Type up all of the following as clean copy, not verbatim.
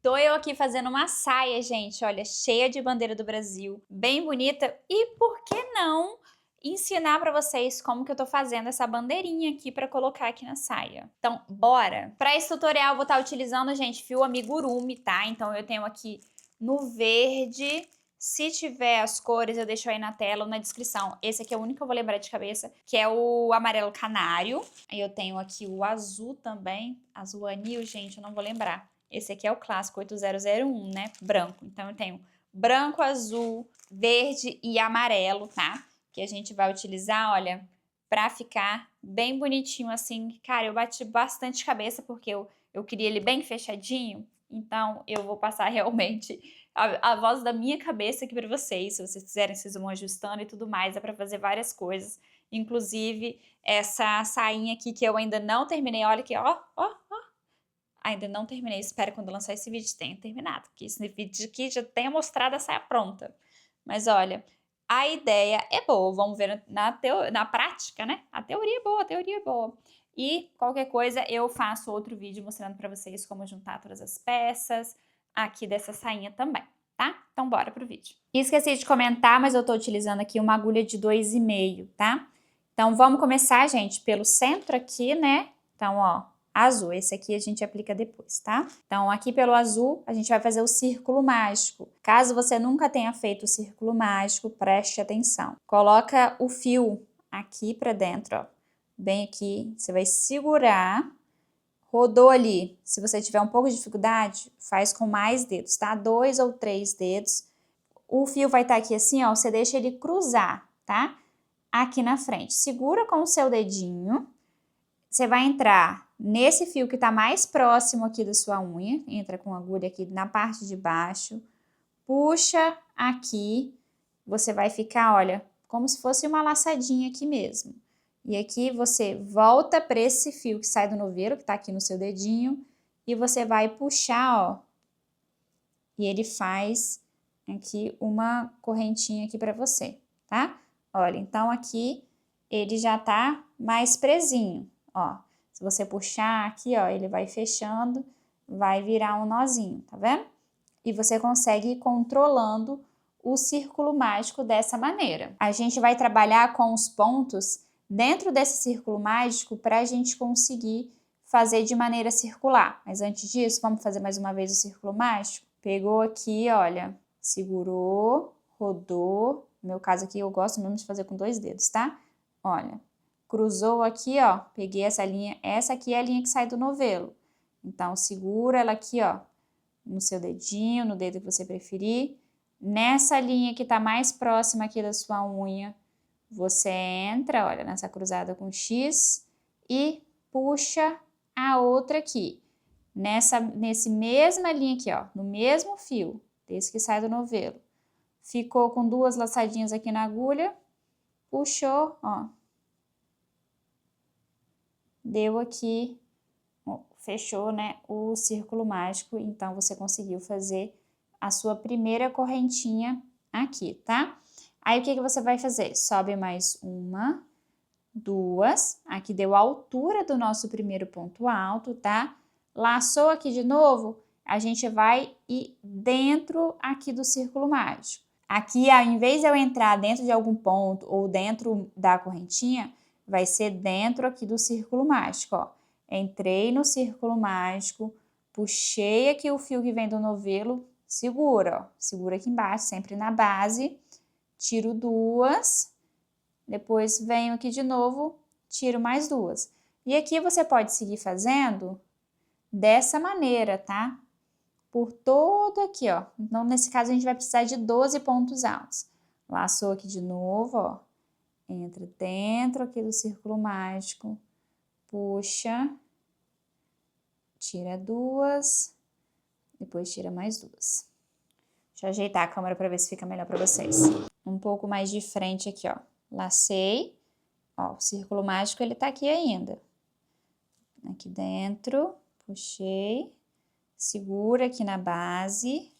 Tô eu aqui fazendo uma saia, gente, olha, cheia de bandeira do Brasil, bem bonita. E por que não ensinar pra vocês como que eu tô fazendo essa bandeirinha aqui pra colocar aqui na saia? Então, bora! Pra esse tutorial eu vou estar utilizando, gente, fio amigurumi, tá? Então eu tenho aqui no verde. Se tiver as cores, eu deixo aí na tela ou na descrição. Esse aqui é o único que eu vou lembrar de cabeça, que é o amarelo canário. Aí eu tenho aqui o azul também, azul anil, gente, eu não vou lembrar. Esse aqui é o clássico 8001, né? Branco. Então eu tenho branco, azul, verde e amarelo, tá? Que a gente vai utilizar, olha, pra ficar bem bonitinho assim. Cara, eu bati bastante cabeça porque eu queria ele bem fechadinho. Então eu vou passar realmente a voz da minha cabeça aqui pra vocês. Se vocês quiserem, vocês vão ajustando e tudo mais. Dá pra fazer várias coisas. Inclusive essa sainha aqui que eu ainda não terminei. Olha aqui, ó, ó, ainda não terminei, espero quando lançar esse vídeo tenha terminado, porque esse vídeo aqui já tenha mostrado a saia pronta. Mas olha, a ideia é boa, vamos ver na prática, né? A teoria é boa, a teoria é boa. E qualquer coisa eu faço outro vídeo mostrando pra vocês como juntar todas as peças aqui dessa sainha também, tá? Então bora pro vídeo. Esqueci de comentar, mas eu tô utilizando aqui uma agulha de 2,5, tá? Então vamos começar, gente, pelo centro aqui, né? Então, ó, azul. Esse aqui a gente aplica depois, tá? Então, aqui pelo azul, a gente vai fazer o círculo mágico. Caso você nunca tenha feito o círculo mágico, preste atenção. Coloca o fio aqui pra dentro, ó. Bem aqui, você vai segurar. Rodou ali. Se você tiver um pouco de dificuldade, faz com mais dedos, tá? 2 ou 3 dedos. O fio vai estar aqui assim, ó. Você deixa ele cruzar, tá? Aqui na frente. Segura com o seu dedinho. Você vai entrar nesse fio que tá mais próximo aqui da sua unha, entra com a agulha aqui na parte de baixo, puxa aqui, você vai ficar, olha, como se fosse uma laçadinha aqui mesmo. E aqui você volta para esse fio que sai do novelo, que tá aqui no seu dedinho, e você vai puxar, ó, e ele faz aqui uma correntinha aqui para você, tá? Olha, então aqui ele já tá mais presinho, ó. Se você puxar aqui, ó, ele vai fechando, vai virar um nozinho, tá vendo? E você consegue ir controlando o círculo mágico dessa maneira. A gente vai trabalhar com os pontos dentro desse círculo mágico para a gente conseguir fazer de maneira circular. Mas antes disso, vamos fazer mais uma vez o círculo mágico? Pegou aqui, olha, segurou, rodou. No meu caso aqui, eu gosto mesmo de fazer com 2 dedos, tá? Olha, cruzou aqui, ó, peguei essa linha, essa aqui é a linha que sai do novelo. Então, segura ela aqui, ó, no seu dedinho, no dedo que você preferir. Nessa linha que tá mais próxima aqui da sua unha, você entra, olha, nessa cruzada com X e puxa a outra aqui. Nesse mesma linha aqui, ó, no mesmo fio, desse que sai do novelo. Ficou com 2 laçadinhas aqui na agulha, puxou, ó. Deu aqui, ó, fechou, né, o círculo mágico, então você conseguiu fazer a sua primeira correntinha aqui, tá? Aí o que que você vai fazer? Sobe mais uma, 2, aqui deu a altura do nosso primeiro ponto alto, tá? Laçou aqui de novo, a gente vai ir dentro aqui do círculo mágico. Aqui, ao invés de eu entrar dentro de algum ponto ou dentro da correntinha, vai ser dentro aqui do círculo mágico, ó. Entrei no círculo mágico, puxei aqui o fio que vem do novelo, segura, ó. Segura aqui embaixo, sempre na base, tiro 2, depois venho aqui de novo, tiro mais 2. E aqui você pode seguir fazendo dessa maneira, tá? Por todo aqui, ó. Então, nesse caso, a gente vai precisar de 12 pontos altos. Laçou aqui de novo, ó. Entra dentro aqui do círculo mágico, puxa, tira 2, depois tira mais 2. Deixa eu ajeitar a câmera para ver se fica melhor para vocês. Um pouco mais de frente aqui, ó. Lacei, ó, o círculo mágico ele tá aqui ainda. Aqui dentro, puxei, segura aqui na base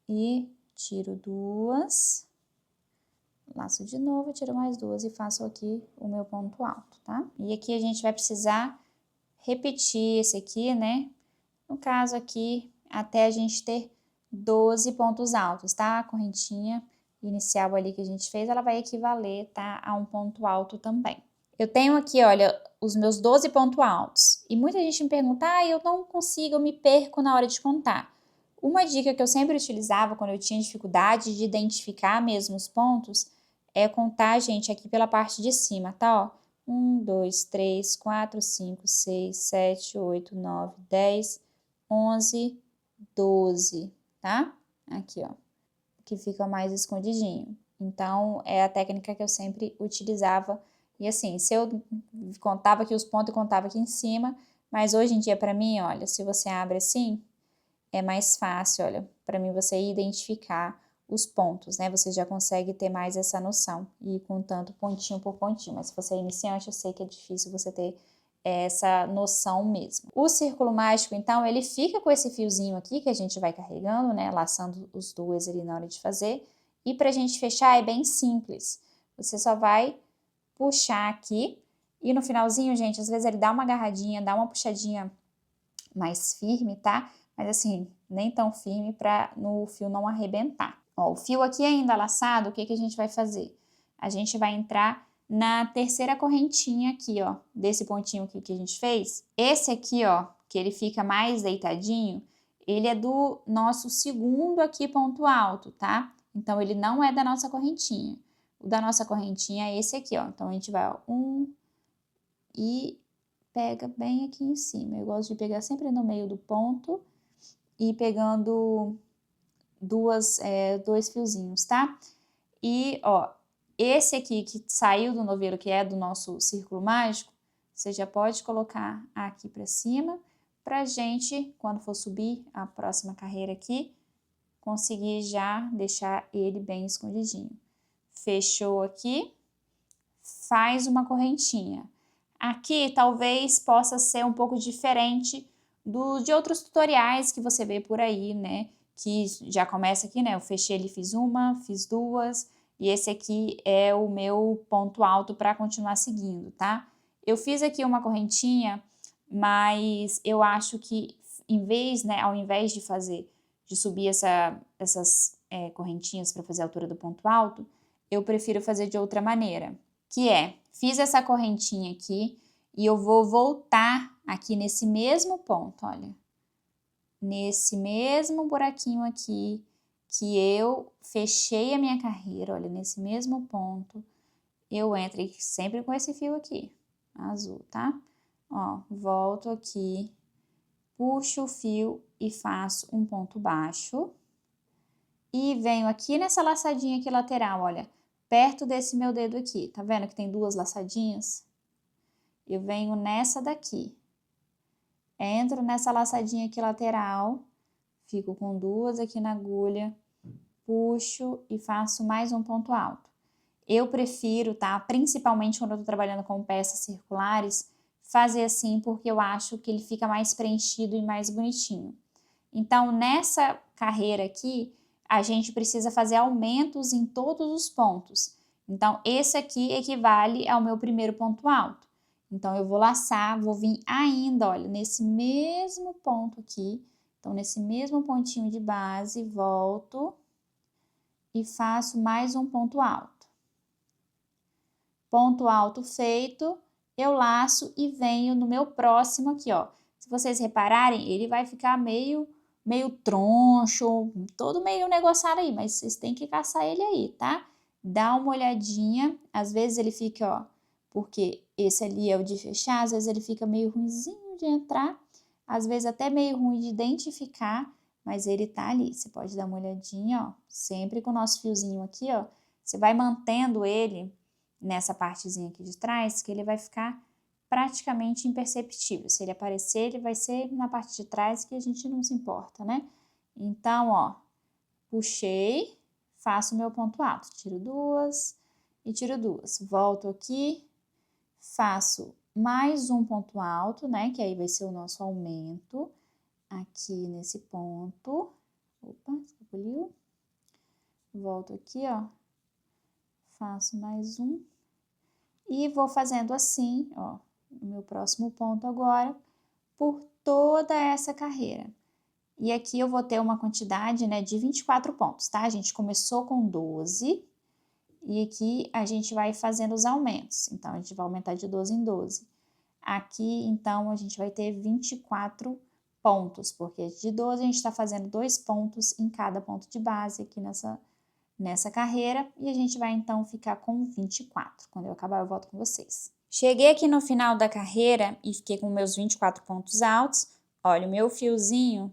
e tiro 2, laço de novo, tiro mais 2 e faço aqui o meu ponto alto, tá? E aqui a gente vai precisar repetir esse aqui, né? No caso aqui, até a gente ter 12 pontos altos, tá? A correntinha inicial ali que a gente fez, ela vai equivaler, tá, a um ponto alto também. Eu tenho aqui, olha, os meus 12 pontos altos. E muita gente me pergunta, eu não consigo, eu me perco na hora de contar. Uma dica que eu sempre utilizava quando eu tinha dificuldade de identificar mesmo os pontos é contar, gente, aqui pela parte de cima, tá? Ó, 1, 2, 3, 4, 5, 6, 7, 8, 9, 10, 11, 12, tá? Aqui, ó, que fica mais escondidinho. Então, é a técnica que eu sempre utilizava. E assim, se eu contava aqui os pontos, eu contava aqui em cima, mas hoje em dia, para mim, olha, se você abre assim, é mais fácil, olha, para mim você identificar os pontos, né? Você já consegue ter mais essa noção e ir contando pontinho por pontinho. Mas se você é iniciante, eu sei que é difícil você ter essa noção mesmo. O círculo mágico, então, ele fica com esse fiozinho aqui que a gente vai carregando, né? Laçando os dois ali na hora de fazer. E pra gente fechar é bem simples. Você só vai puxar aqui e no finalzinho, gente, às vezes ele dá uma agarradinha, dá uma puxadinha mais firme, tá? Mas assim, nem tão firme para no fio não arrebentar. Ó, o fio aqui ainda laçado, o que que a gente vai fazer? A gente vai entrar na terceira correntinha aqui, ó, desse pontinho aqui que a gente fez. Esse aqui, ó, que ele fica mais deitadinho, ele é do nosso segundo aqui ponto alto, tá? Então, ele não é da nossa correntinha. O da nossa correntinha é esse aqui, ó. Então, a gente vai, ó, e pega bem aqui em cima. Eu gosto de pegar sempre no meio do ponto e pegando dois fiozinhos, tá? E, ó, esse aqui que saiu do novelo, que é do nosso círculo mágico, você já pode colocar aqui pra cima, pra gente, quando for subir a próxima carreira aqui, conseguir já deixar ele bem escondidinho. Fechou aqui, faz uma correntinha. Aqui talvez possa ser um pouco diferente de outros tutoriais que você vê por aí, né? Que já começa aqui, né? Eu fechei ele, fiz uma, fiz duas, e esse aqui é o meu ponto alto para continuar seguindo, tá? Eu fiz aqui uma correntinha, mas eu acho que ao invés de subir essas correntinhas para fazer a altura do ponto alto, eu prefiro fazer de outra maneira, que é, fiz essa correntinha aqui e eu vou voltar aqui nesse mesmo ponto, olha. Nesse mesmo buraquinho aqui que eu fechei a minha carreira, olha, nesse mesmo ponto, eu entro sempre com esse fio aqui, azul, tá? Ó, volto aqui, puxo o fio e faço um ponto baixo. E venho aqui nessa laçadinha aqui lateral, olha, perto desse meu dedo aqui, tá vendo que tem duas laçadinhas? Eu venho nessa daqui, entro nessa laçadinha aqui lateral, fico com duas aqui na agulha, puxo e faço mais um ponto alto. Eu prefiro, tá? Principalmente quando eu tô trabalhando com peças circulares, fazer assim porque eu acho que ele fica mais preenchido e mais bonitinho. Então, nessa carreira aqui, a gente precisa fazer aumentos em todos os pontos. Então, esse aqui equivale ao meu primeiro ponto alto. Então, eu vou laçar, vou vir ainda, olha, nesse mesmo ponto aqui. Então, nesse mesmo pontinho de base, volto e faço mais um ponto alto. Ponto alto feito, eu laço e venho no meu próximo aqui, ó. Se vocês repararem, ele vai ficar meio troncho, todo meio negociado aí, mas vocês têm que caçar ele aí, tá? Dá uma olhadinha, às vezes ele fica, ó, porque esse ali é o de fechar, às vezes ele fica meio ruinzinho de entrar, às vezes até meio ruim de identificar, mas ele tá ali. Você pode dar uma olhadinha, ó, sempre com o nosso fiozinho aqui, ó, você vai mantendo ele nessa partezinha aqui de trás, que ele vai ficar praticamente imperceptível. Se ele aparecer, ele vai ser na parte de trás que a gente não se importa, né? Então, ó, puxei, faço o meu ponto alto, tiro duas e tiro duas. Volto aqui, faço mais um ponto alto, né? Que aí vai ser o nosso aumento aqui nesse ponto. Opa, escapuliu. Volto aqui, ó, faço mais um e vou fazendo assim, ó, no meu próximo ponto agora, por toda essa carreira. E aqui eu vou ter uma quantidade, né, de 24 pontos, tá? A gente começou com 12 e aqui a gente vai fazendo os aumentos. Então, a gente vai aumentar de 12 em 12. Aqui, então, a gente vai ter 24 pontos, porque de 12 a gente está fazendo 2 pontos em cada ponto de base aqui nessa carreira. E a gente vai, então, ficar com 24. Quando eu acabar, eu volto com vocês. Cheguei aqui no final da carreira e fiquei com meus 24 pontos altos. Olha, o meu fiozinho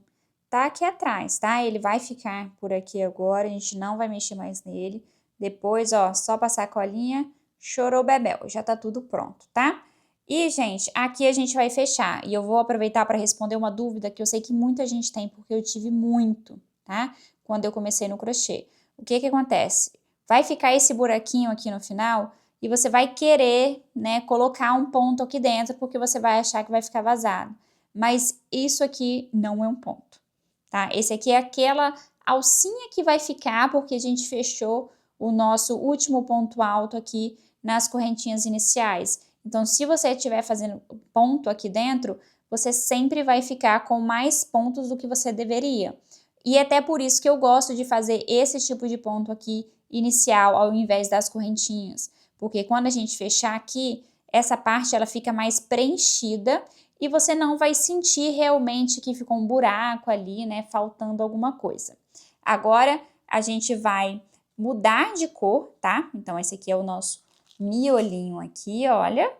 tá aqui atrás, tá? Ele vai ficar por aqui agora, a gente não vai mexer mais nele. Depois, ó, só passar a colinha, chorou bebel, já tá tudo pronto, tá? E, gente, aqui a gente vai fechar. E eu vou aproveitar para responder uma dúvida que eu sei que muita gente tem, porque eu tive muito, tá? Quando eu comecei no crochê. O que que acontece? Vai ficar esse buraquinho aqui no final e você vai querer, né, colocar um ponto aqui dentro, porque você vai achar que vai ficar vazado. Mas isso aqui não é um ponto, tá? Esse aqui é aquela alcinha que vai ficar, porque a gente fechou o nosso último ponto alto aqui nas correntinhas iniciais. Então, se você estiver fazendo ponto aqui dentro, você sempre vai ficar com mais pontos do que você deveria. E até por isso que eu gosto de fazer esse tipo de ponto aqui inicial, ao invés das correntinhas. Porque quando a gente fechar aqui, essa parte ela fica mais preenchida e você não vai sentir realmente que ficou um buraco ali, né, faltando alguma coisa. Agora, a gente vai mudar de cor, tá? Então, esse aqui é o nosso miolinho aqui, olha.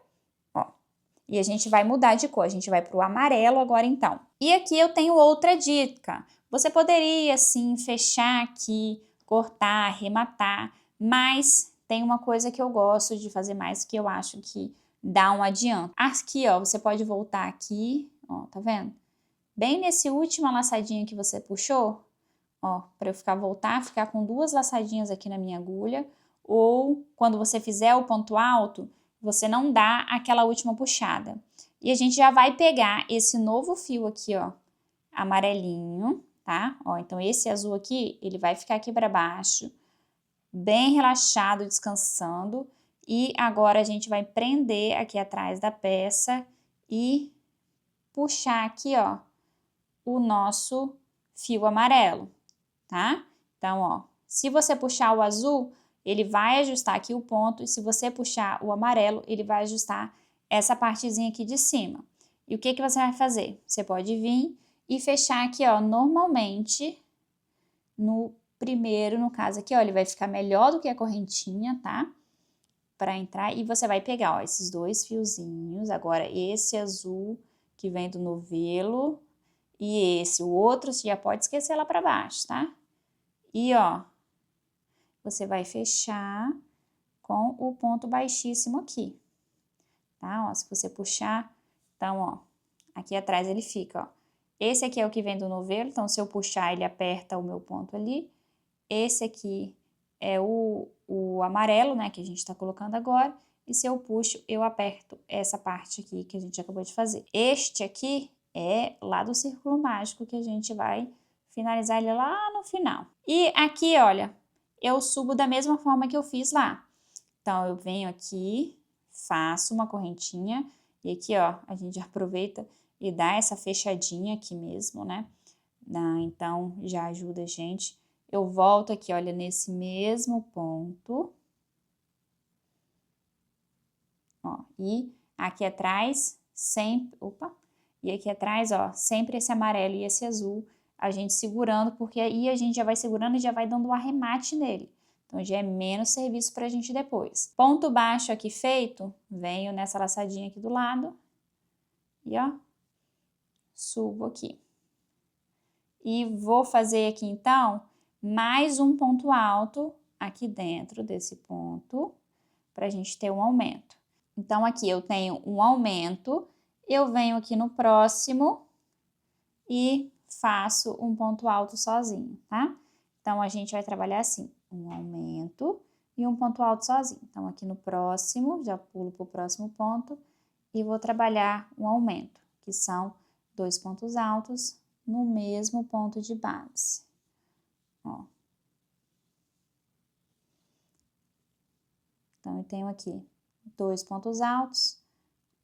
Ó. E a gente vai mudar de cor, a gente vai pro amarelo agora, então. E aqui eu tenho outra dica. Você poderia, sim, fechar aqui, cortar, arrematar, mas tem uma coisa que eu gosto de fazer mais, que eu acho que dá um adianto. Aqui, ó, você pode voltar aqui, ó, tá vendo? Bem nesse último laçadinho que você puxou, ó, para eu ficar com 2 laçadinhas aqui na minha agulha, ou quando você fizer o ponto alto, você não dá aquela última puxada. E a gente já vai pegar esse novo fio aqui, ó, amarelinho, tá? Ó, então esse azul aqui, ele vai ficar aqui para baixo, bem relaxado, descansando. E agora a gente vai prender aqui atrás da peça e puxar aqui, ó, o nosso fio amarelo, tá? Então, ó, se você puxar o azul, ele vai ajustar aqui o ponto, e se você puxar o amarelo, ele vai ajustar essa partezinha aqui de cima. E o que que você vai fazer? Você pode vir e fechar aqui, ó, normalmente, no primeiro, no caso aqui, ó, ele vai ficar melhor do que a correntinha, tá? Para entrar, e você vai pegar, ó, esses 2 fiozinhos, agora esse azul que vem do novelo, e esse, o outro, você já pode esquecer lá para baixo, tá? E, ó, você vai fechar com o ponto baixíssimo aqui, tá? Ó, se você puxar, então, ó, aqui atrás ele fica, ó. Esse aqui é o que vem do novelo, então se eu puxar, ele aperta o meu ponto ali. Esse aqui é o amarelo, né, que a gente tá colocando agora. E se eu puxo, eu aperto essa parte aqui que a gente acabou de fazer. Este aqui é lá do círculo mágico que a gente vai finalizar ele lá no final. E aqui, olha, eu subo da mesma forma que eu fiz lá. Então, eu venho aqui, faço uma correntinha e aqui, ó, a gente aproveita e dá essa fechadinha aqui mesmo, né? Então, já ajuda a gente. Eu volto aqui, olha, nesse mesmo ponto. Ó, e aqui atrás, sempre... Opa! E aqui atrás, ó, sempre esse amarelo e esse azul, a gente segurando, porque aí a gente já vai segurando e já vai dando um arremate nele. Então, já é menos serviço pra gente depois. Ponto baixo aqui feito, venho nessa laçadinha aqui do lado. E, ó, subo aqui. E vou fazer aqui, então, mais um ponto alto aqui dentro desse ponto, pra gente ter um aumento. Então, aqui eu tenho um aumento, eu venho aqui no próximo e faço um ponto alto sozinho, tá? Então, a gente vai trabalhar assim, um aumento e um ponto alto sozinho. Então, aqui no próximo, já pulo pro próximo ponto e vou trabalhar um aumento, que são 2 pontos altos no mesmo ponto de base, ó. Então, eu tenho aqui 2 pontos altos,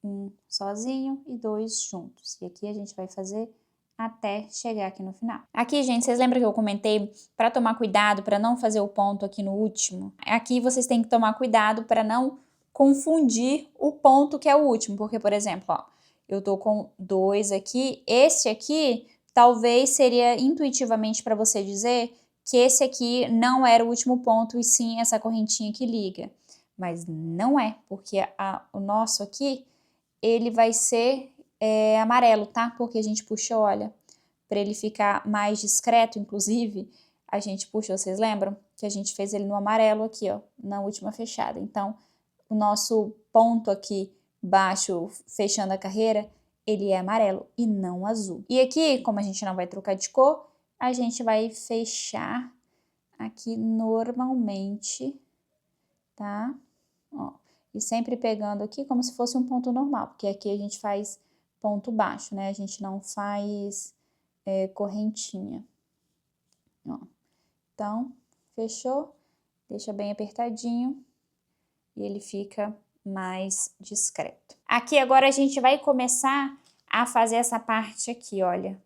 um sozinho e 2 juntos. E aqui a gente vai fazer até chegar aqui no final. Aqui, gente, vocês lembram que eu comentei para tomar cuidado, para não fazer o ponto aqui no último? Aqui vocês têm que tomar cuidado para não confundir o ponto que é o último, porque, por exemplo, ó, eu tô com 2 aqui, esse aqui talvez seria intuitivamente para você dizer que esse aqui não era o último ponto e sim essa correntinha que liga. Mas não é, porque o nosso aqui, ele vai ser amarelo, tá? Porque a gente puxou, olha, para ele ficar mais discreto, inclusive, a gente puxou, vocês lembram? Que a gente fez ele no amarelo aqui, ó, na última fechada. Então, o nosso ponto aqui baixo, fechando a carreira, ele é amarelo e não azul. E aqui, como a gente não vai trocar de cor, a gente vai fechar aqui normalmente, tá? Ó, e sempre pegando aqui como se fosse um ponto normal, porque aqui a gente faz ponto baixo, né? A gente não faz correntinha. Ó. Então, fechou? Deixa bem apertadinho e ele fica mais discreto. Aqui agora a gente vai começar a fazer essa parte aqui, olha,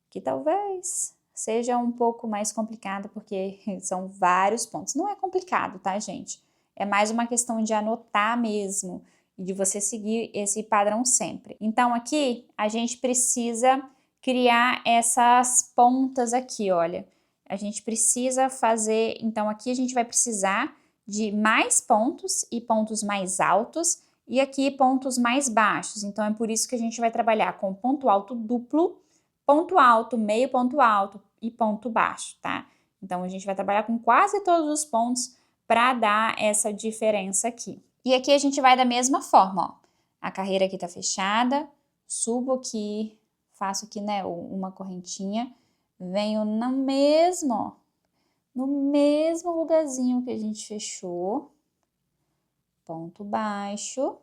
que talvez seja um pouco mais complicada, porque são vários pontos. Não é complicado, tá, gente? É mais uma questão de anotar mesmo e de você seguir esse padrão sempre. Então, aqui a gente precisa criar essas pontas aqui, olha. A gente precisa fazer, então aqui a gente vai precisar de mais pontos e pontos mais altos e aqui pontos mais baixos. Então, é por isso que a gente vai trabalhar com ponto alto duplo, ponto alto, meio ponto alto e ponto baixo, tá? Então, a gente vai trabalhar com quase todos os pontos para dar essa diferença aqui. E aqui a gente vai da mesma forma, ó. A carreira aqui tá fechada, subo aqui, faço aqui, né, uma correntinha, venho no mesmo lugarzinho que a gente fechou, ponto baixo,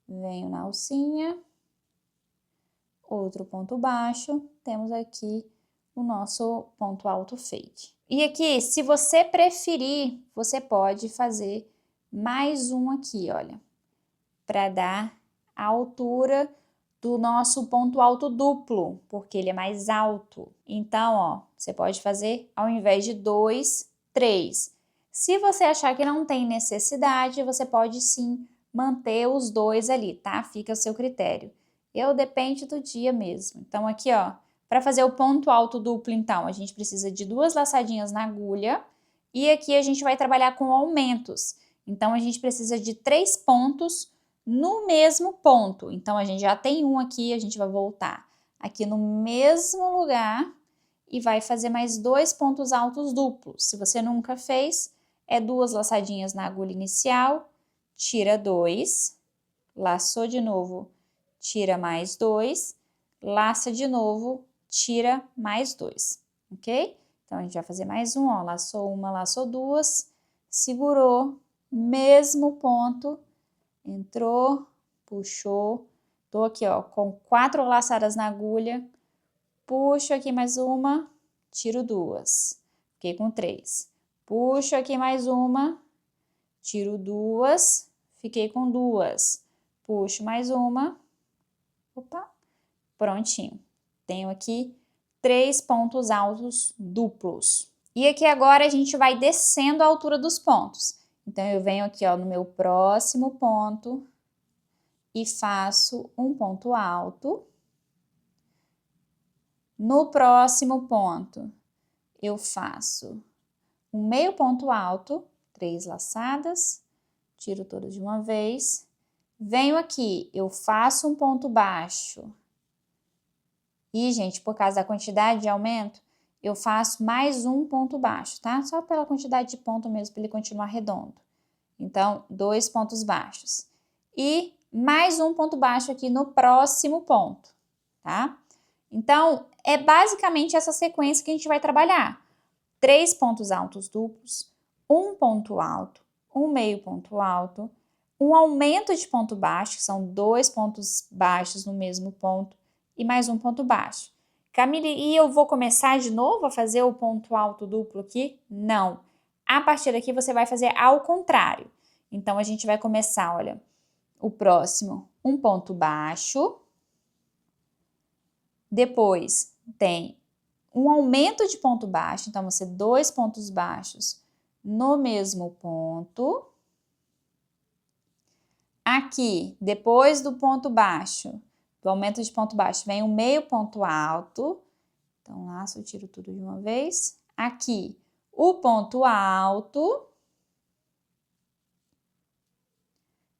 venho na alcinha, outro ponto baixo, temos aqui o nosso ponto alto fade. E aqui, se você preferir, você pode fazer mais um aqui, olha, para dar a altura do nosso ponto alto duplo, porque ele é mais alto. Então, ó, você pode fazer ao invés de 2, 3. Se você achar que não tem necessidade, você pode sim manter os 2 ali, tá? Fica a seu critério. Depende do dia mesmo. Então, aqui, ó, para fazer o ponto alto duplo, então, a gente precisa de 2 laçadinhas na agulha e aqui a gente vai trabalhar com aumentos. Então, a gente precisa de 3 pontos no mesmo ponto. Então, a gente já tem um aqui, a gente vai voltar aqui no mesmo lugar e vai fazer mais 2 pontos altos duplos. Se você nunca fez, é 2 laçadinhas na agulha inicial, tira 2, laçou de novo, tira mais 2, laça de novo, tira mais 2, ok? Então, a gente vai fazer mais um, ó, laçou uma, laçou duas, segurou, mesmo ponto, entrou, puxou, tô aqui, ó, com 4 laçadas na agulha, puxo aqui mais uma, tiro 2, fiquei com 3, puxo aqui mais uma, tiro 2, fiquei com 2, puxo mais uma, opa, prontinho. Tenho aqui 3 pontos altos duplos. E aqui agora a gente vai descendo a altura dos pontos. Então, eu venho aqui, ó, no meu próximo ponto e faço um ponto alto. No próximo ponto, eu faço um meio ponto alto, 3 laçadas, tiro todas de uma vez. Venho aqui, eu faço um ponto baixo. E, gente, por causa da quantidade de aumento, eu faço mais um ponto baixo, tá? Só pela quantidade de ponto mesmo, para ele continuar redondo. Então, 2 pontos baixos. E mais um ponto baixo aqui no próximo ponto, tá? Então, é basicamente essa sequência que a gente vai trabalhar. 3 pontos altos duplos, um ponto alto, um meio ponto alto, um aumento de ponto baixo, que são 2 pontos baixos no mesmo ponto, e mais um ponto baixo. Camille, e eu vou começar de novo a fazer o ponto alto duplo aqui? Não. A partir daqui você vai fazer ao contrário. Então, a gente vai começar, olha, o próximo, um ponto baixo, Depois tem um aumento de ponto baixo, então, vão ser 2 pontos baixos no mesmo ponto. Aqui, depois do ponto baixo, do aumento de ponto baixo, vem um meio ponto alto. Então, laço, eu tiro tudo de uma vez. Aqui, o ponto alto.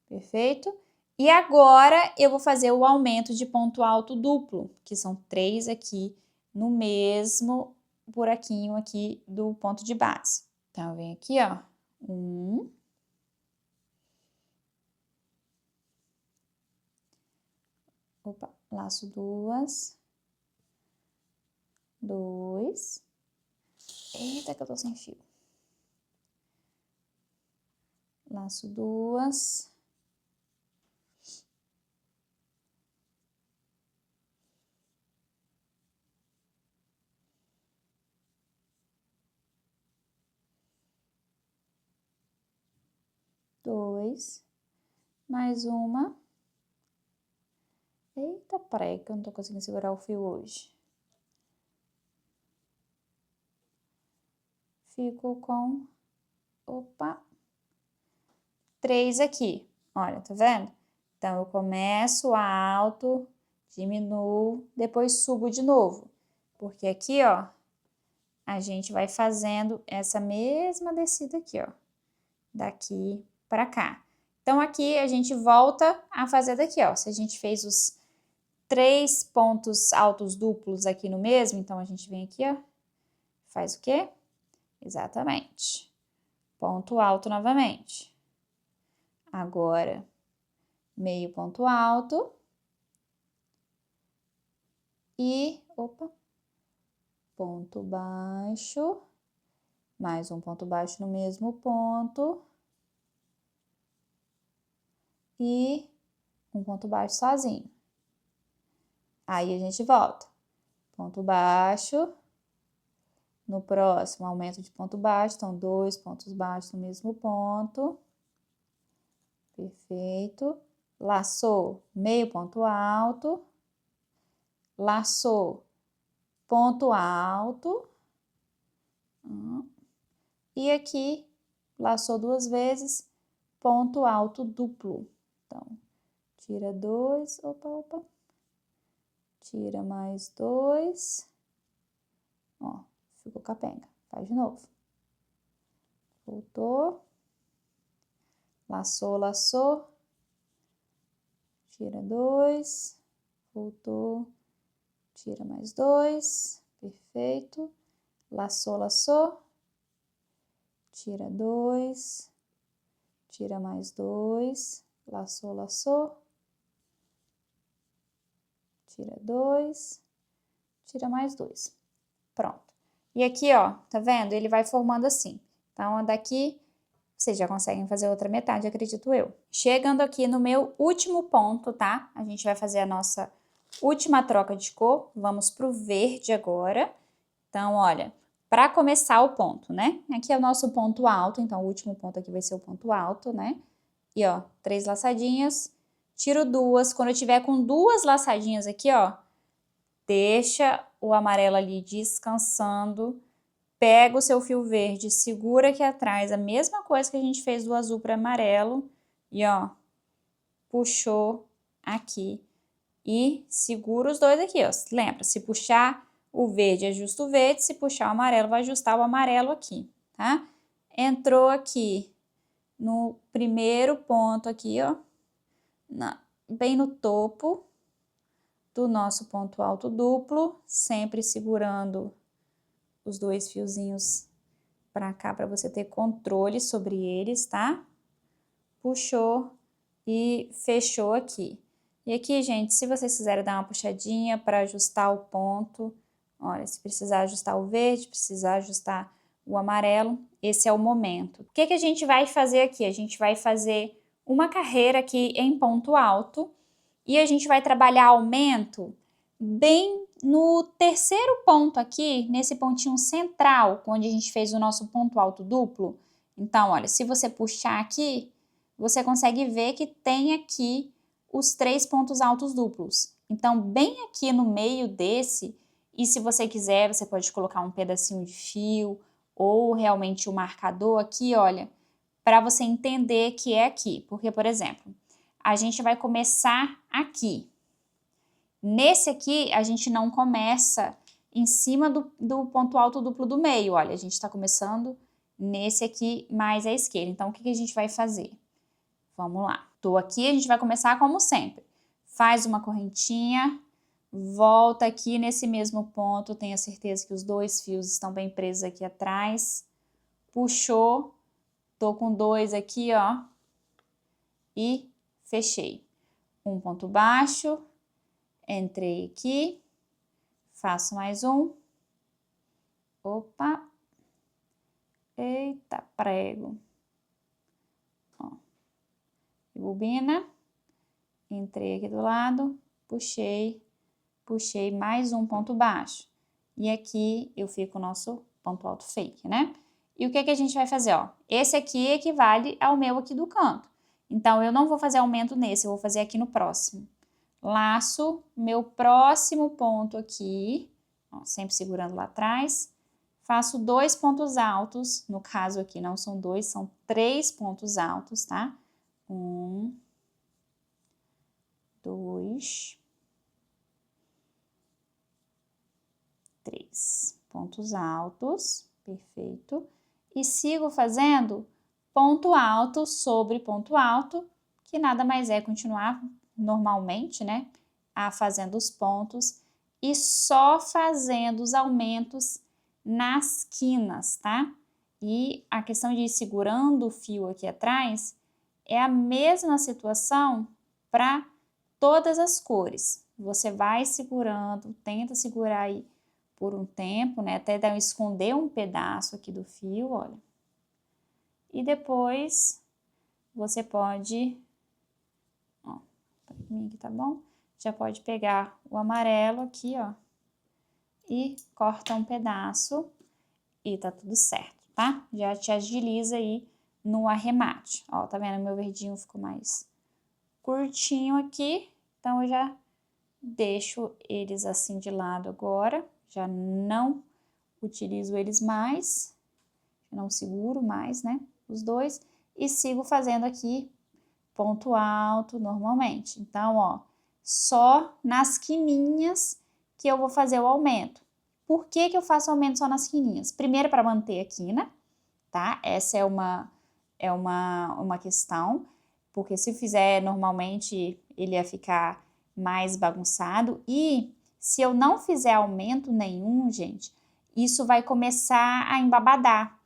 Perfeito? E agora, eu vou fazer o aumento de ponto alto duplo, que são 3 aqui no mesmo buraquinho aqui do ponto de base. Então, vem aqui, ó, 1. Opa, laço 2. 2. Eita, que eu tô sem fio. Laço 2. Dois. Mais uma. Eita, pré, que eu não tô conseguindo segurar o fio hoje. Fico com, opa, 3 aqui. Olha, tá vendo? Então, eu começo alto, diminuo, depois subo de novo. Porque aqui, ó, a gente vai fazendo essa mesma descida aqui, ó. Daqui pra cá. Então, aqui a gente volta a fazer daqui, ó. Se a gente fez os 3 pontos altos duplos aqui no mesmo, então a gente vem aqui, ó. Faz o quê? Exatamente. Ponto alto novamente. Agora, meio ponto alto. E, opa, ponto baixo. Mais um ponto baixo no mesmo ponto. E um ponto baixo sozinho. Aí, a gente volta. Ponto baixo. No próximo, aumento de ponto baixo. Então, 2 pontos baixos no mesmo ponto. Perfeito. Laçou, meio ponto alto. Laçou, ponto alto. E aqui, laçou 2 vezes, ponto alto duplo. Então, tira 2, opa. Tira mais 2. Ó, ficou capenga. Faz de novo. Voltou. Laçou. Tira 2. Voltou. Tira mais 2. Perfeito. Laçou. Tira 2. Tira mais 2. Laçou. Tira 2. Tira mais 2. Pronto. E aqui, ó, tá vendo? Ele vai formando assim. Então, daqui, vocês já conseguem fazer outra metade, acredito eu. Chegando aqui no meu último ponto, tá? A gente vai fazer a nossa última troca de cor. Vamos pro verde agora. Então, olha, para começar o ponto, né? Aqui é o nosso ponto alto, então o último ponto aqui vai ser o ponto alto, né? E, ó, 3 laçadinhas, tiro 2. Quando eu tiver com 2 laçadinhas aqui, ó, deixa o amarelo ali descansando, pega o seu fio verde, segura aqui atrás, a mesma coisa que a gente fez do azul para amarelo, e, ó, puxou aqui e segura os dois aqui, ó. Lembra, se puxar o verde, ajusta o verde, se puxar o amarelo, vai ajustar o amarelo aqui, tá? Entrou aqui no primeiro ponto aqui, ó, bem no topo do nosso ponto alto duplo, sempre segurando os 2 fiozinhos pra cá, pra você ter controle sobre eles, tá? Puxou e fechou aqui. E aqui, gente, se vocês quiserem dar uma puxadinha para ajustar o ponto, olha, se precisar ajustar o verde, precisar ajustar o amarelo, esse é o momento. O que que a gente vai fazer aqui? A gente vai fazer uma carreira aqui em ponto alto e a gente vai trabalhar aumento bem no terceiro ponto aqui, nesse pontinho central, onde a gente fez o nosso ponto alto duplo. Então, olha, se você puxar aqui, você consegue ver que tem aqui os 3 pontos altos duplos. Então, bem aqui no meio desse, e se você quiser, você pode colocar um pedacinho de fio ou realmente o marcador aqui, olha, para você entender que é aqui. Porque, por exemplo, a gente vai começar aqui. Nesse aqui, a gente não começa em cima do ponto alto duplo do meio, olha, a gente está começando nesse aqui mais à esquerda. Então, o que a gente vai fazer? Vamos lá. Tô aqui, a gente vai começar como sempre. Faz uma correntinha, volta aqui nesse mesmo ponto, tenha certeza que os 2 fios estão bem presos aqui atrás. Puxou, tô com 2 aqui, ó, e fechei. Um ponto baixo, entrei aqui, faço mais um. Opa! Eita, prego. Ó. Bobina, entrei aqui do lado, puxei mais um ponto baixo. E aqui eu fico o nosso ponto alto fake, né? E o que a gente vai fazer, ó? Esse aqui equivale ao meu aqui do canto. Então, eu não vou fazer aumento nesse, eu vou fazer aqui no próximo. Laço meu próximo ponto aqui, ó, sempre segurando lá atrás. Faço 2 pontos altos, no caso aqui não são 2, são 3 pontos altos, tá? 1, 2, 3 pontos altos, perfeito. E sigo fazendo ponto alto sobre ponto alto, que nada mais é continuar normalmente, né? Fazendo os pontos e só fazendo os aumentos nas quinas, tá? E a questão de ir segurando o fio aqui atrás é a mesma situação para todas as cores. Você vai segurando, tenta segurar aí por um tempo, né? Até esconder um pedaço aqui do fio, olha. E depois você pode, ó, pra mim aqui tá bom? Já pode pegar o amarelo aqui, ó, e corta um pedaço e tá tudo certo, tá? Já te agiliza aí no arremate. Ó, tá vendo? Meu verdinho ficou mais curtinho aqui, então eu já deixo eles assim de lado agora, já não utilizo eles mais, não seguro mais, né, os dois, e sigo fazendo aqui ponto alto normalmente. Então, ó, só nas quininhas que eu vou fazer o aumento. Por que eu faço aumento só nas quininhas? Primeiro, para manter a quina, tá? Essa é uma questão, porque se fizer normalmente, ele ia ficar mais bagunçado. E se eu não fizer aumento nenhum, gente, isso vai começar a embabadar.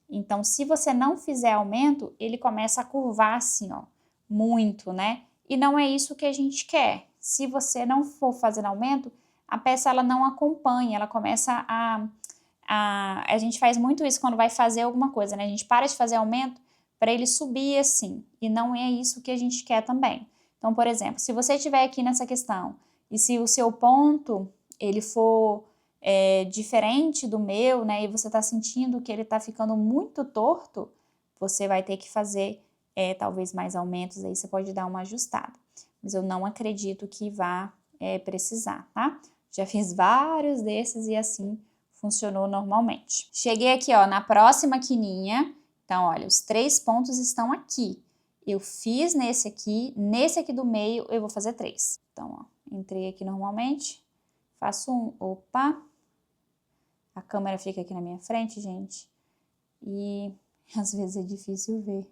Então, se você não fizer aumento, ele começa a curvar assim, ó, muito, né? E não é isso que a gente quer. Se você não for fazendo aumento, a peça ela não acompanha, ela começa a gente faz muito isso quando vai fazer alguma coisa, né? A gente para de fazer aumento para ele subir assim, e não é isso que a gente quer também. Então, por exemplo, se você estiver aqui nessa questão e se o seu ponto ele for diferente do meu, né, e você está sentindo que ele está ficando muito torto, você vai ter que fazer talvez mais aumentos, aí você pode dar uma ajustada. Mas eu não acredito que vá precisar, tá? Já fiz vários desses e assim funcionou normalmente. Cheguei aqui, ó, na próxima quininha. Então, olha, os 3 pontos estão aqui. Eu fiz nesse aqui do meio eu vou fazer 3. Então, ó, entrei aqui normalmente, faço um, opa, a câmera fica aqui na minha frente, gente, e às vezes é difícil ver,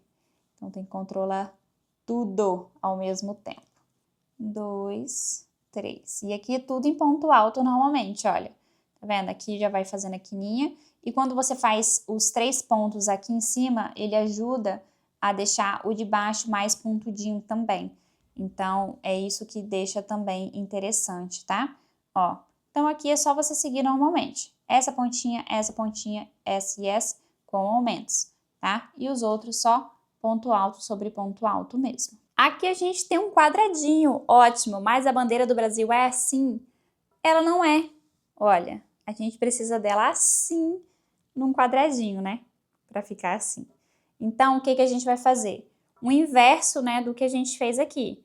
então tem que controlar tudo ao mesmo tempo. 2, 3, e aqui é tudo em ponto alto normalmente, olha, tá vendo? Aqui já vai fazendo a quininha, e quando você faz os 3 pontos aqui em cima, ele ajuda a deixar o de baixo mais pontudinho também. Então, é isso que deixa também interessante, tá? Ó, então aqui é só você seguir normalmente. Essa pontinha, essa e essa com aumentos, tá? E os outros só ponto alto sobre ponto alto mesmo. Aqui a gente tem um quadradinho, ótimo, mas a bandeira do Brasil é assim? Ela não é. Olha, a gente precisa dela assim, num quadradinho, né? Pra ficar assim. Então, o que a gente vai fazer? O inverso, né, do que a gente fez aqui.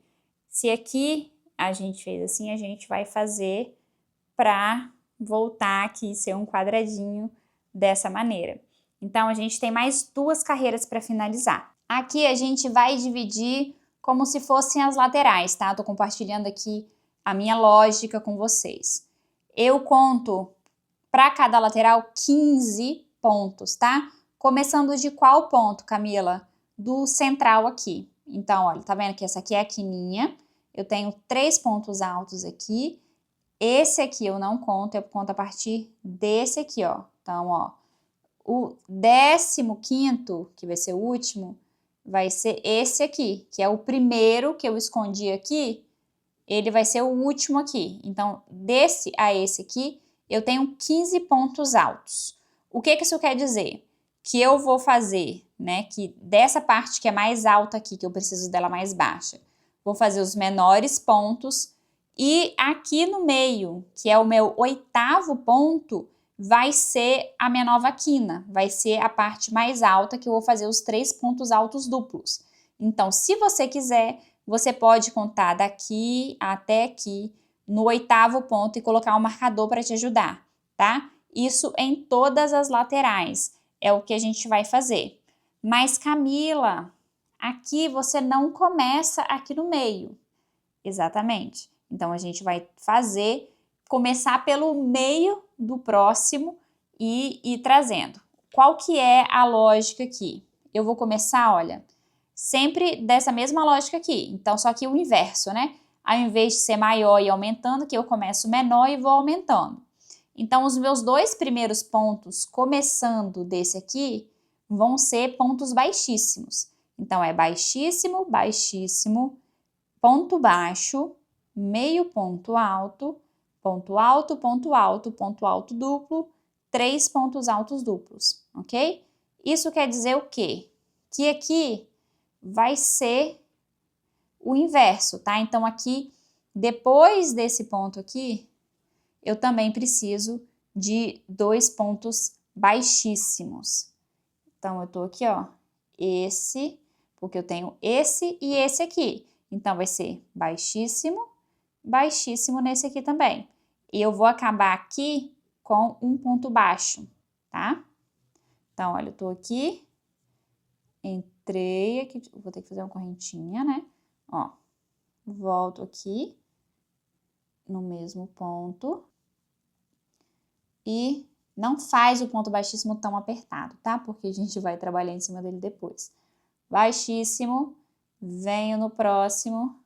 Se aqui a gente fez assim, a gente vai fazer para voltar aqui e ser um quadradinho dessa maneira. Então, a gente tem mais 2 carreiras para finalizar. Aqui a gente vai dividir como se fossem as laterais, tá? Tô compartilhando aqui a minha lógica com vocês. Eu conto para cada lateral 15 pontos, tá? Começando de qual ponto, Camila? Do central aqui. Então, olha, tá vendo que essa aqui é a quininha. Eu tenho 3 pontos altos aqui. Esse aqui eu não conto, eu conto a partir desse aqui, ó. Então, ó, o 15º, que vai ser o último, vai ser esse aqui, que é o primeiro que eu escondi aqui, ele vai ser o último aqui. Então, desse a esse aqui, eu tenho 15 pontos altos. O que isso quer dizer? Que eu vou fazer, né, que dessa parte que é mais alta aqui, que eu preciso dela mais baixa, vou fazer os menores pontos e aqui no meio, que é o meu 8º ponto, vai ser a minha nova quina, vai ser a parte mais alta que eu vou fazer os 3 pontos altos duplos. Então, se você quiser, você pode contar daqui até aqui no 8º ponto e colocar um marcador para te ajudar, tá? Isso em todas as laterais é o que a gente vai fazer. Mas, Camila, aqui você não começa aqui no meio. Exatamente. Então, a gente vai começar pelo meio do próximo e ir trazendo. Qual que é a lógica aqui? Eu vou começar, olha, sempre dessa mesma lógica aqui. Então, só que o inverso, né? Ao invés de ser maior e aumentando, que eu começo menor e vou aumentando. Então, os meus 2 primeiros pontos, começando desse aqui, vão ser pontos baixíssimos. Então, é baixíssimo, baixíssimo, ponto baixo, meio ponto alto, ponto alto, ponto alto, ponto alto duplo, 3 pontos altos duplos, ok? Isso quer dizer o quê? Que aqui vai ser o inverso, tá? Então, aqui, depois desse ponto aqui, eu também preciso de 2 pontos baixíssimos. Então, eu tô aqui, ó, esse, porque eu tenho esse e esse aqui. Então, vai ser baixíssimo, baixíssimo nesse aqui também. E eu vou acabar aqui com um ponto baixo, tá? Então, olha, eu tô aqui, entrei aqui, vou ter que fazer uma correntinha, né? Ó, volto aqui no mesmo ponto e não faz o ponto baixíssimo tão apertado, tá? Porque a gente vai trabalhar em cima dele depois. Baixíssimo, venho no próximo,